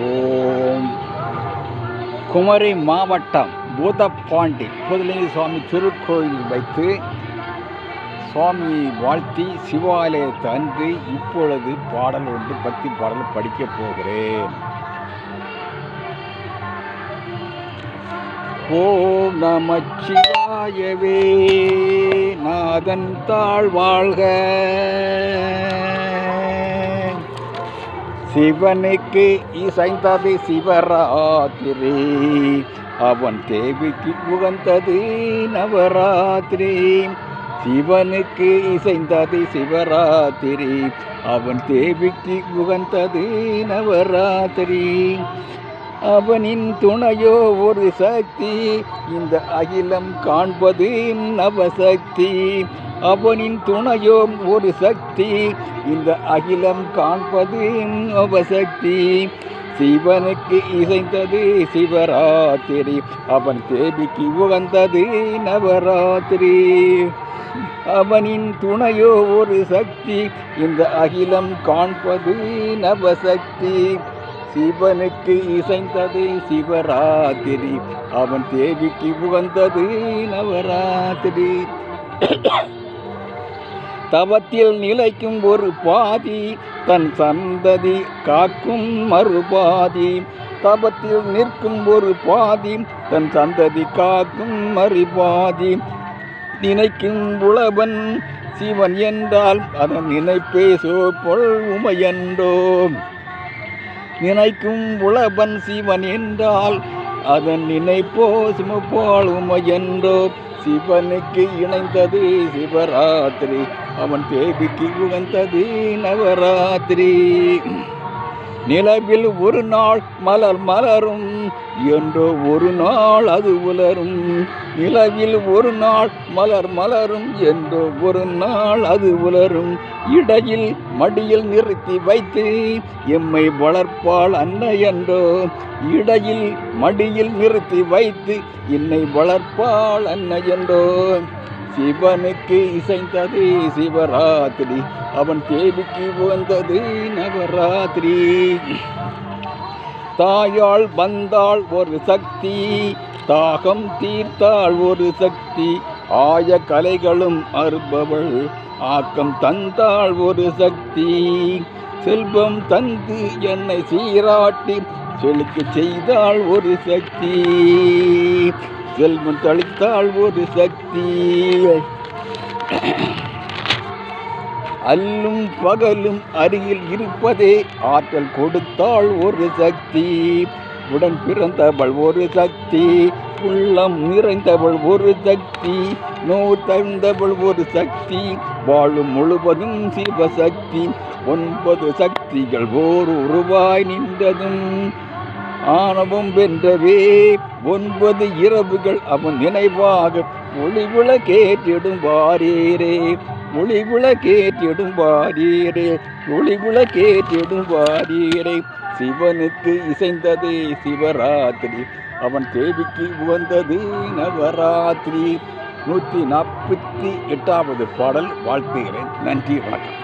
ஓம். குமரி மாவட்டம் பூதப்பாண்டி புதலிங்க சுவாமி திருக்கோயில் வைத்து சுவாமியை வாழ்த்தி சிவாலயத்தை அன்று இப்பொழுது பாடல் ஒன்று பக்தி பாடல் படிக்கப் போகிறேன். ஓம் நமச்சிவாயவே நாதன் தாழ் வாழ்க. சிவனுக்கு இசைந்தது சிவராத்திரி, அவன் தேவிக்கு உகந்தது நவராத்திரி. சிவனுக்கு இசைந்தது சிவராத்திரி, அவன் தேவிக்கு உகந்தது நவராத்திரி. அவனின் துணையோ ஒரு சக்தி, இந்த அகிலம் காண்பது நவசக்தி. அவனின் துணையோ ஒரு சக்தி, இந்த அகிலம் காண்பது நவசக்தி. சிவனுக்கு இசைந்தது சிவராத்திரி, அவன் தேவிக்கு உகந்தது நவராத்திரி. அவனின் துணையோ ஒரு சக்தி, இந்த அகிலம் காண்பது நவசக்தி. சிவனுக்கு இசைந்தது சிவராத்திரி, அவன் தேவிக்கு உகந்தது நவராத்திரி. தவத்தில் நிலைக்கும் ஒரு பாதி, தன் சந்ததி காக்கும் மறுபாதி. தவத்தில் நிற்கும் ஒரு பாதி, தன் சந்ததி காக்கும் மறுபாதி. நினைக்கும் உழவன் சிவன் என்றால் அதன் நினைப்பே சோப்பொல் உமையன்றோ. நினைக்கும் உழவன் சிவன் என்றால் அதன் நினைப்போ சுமப்பால் உமையன்றோ. சிவனுக்கு இணைந்தது சிவராத்திரி, அவன் தேவிக்கு உகந்தது நவராத்திரி. நிலவில் ஒரு நாள் மலர் மலரும் என்றோ ஒரு நாள் அது உலரும். நிலவில் ஒரு நாள் மலர் மலரும் என்றோ ஒரு நாள் அது உலரும். இடையில் மடியில் நிறுத்தி வைத்து எம்மை வளர்ப்பாள் அன்னை என்றோ. இடையில் மடியில் நிறுத்தி வைத்து என்னை வளர்ப்பாள் அன்னை என்றோ. சிவனுக்கு இசைந்தது சிவராத்திரி, அவன் தேவிக்கு உகந்தது நவராத்திரி. தாயாள் வந்தாள் ஒரு சக்தி, தாகம் தீர்த்தாள் ஒரு சக்தி. ஆய கலைகளும் அறுபவள், ஆக்கம் தந்தாள் ஒரு சக்தி. செல்வம் தந்து என்னை சீராட்டி செலுக்க செய்தாள் ஒரு சக்தி. செல்வம் தளித்தாள் ஒரு சக்தி. அல்லும் பகலும் அருகில் இருப்பதே ஆற்றல் கொடுத்தாள் ஒரு சக்தி. உடன் பிறந்தவள் ஒரு சக்தி, உள்ளம் நிறைந்தவள் ஒரு சக்தி. நோய் தந்தவள் ஒரு சக்தி, வாழும் முழுவதும் சிவசக்தி. 9 சக்திகள் ஓர் உருவாய் நின்றதும் ஆணவம் வென்றவே. 9 இரவுகள் அவன் நினைவாக ஒளிவிள கேட்டிடும் வாரீரே. ஒளிவிள கேட்டிடும் வாரீரே, ஒளிவிள கேட்டிடும் வாரீரே. சிவனுக்கு இசைந்ததே சிவராத்திரி, அவன் தேவிக்கு உகந்தது நவராத்திரி. 148வது பாடல் வாழ்த்துகிறேன். நன்றி, வணக்கம்.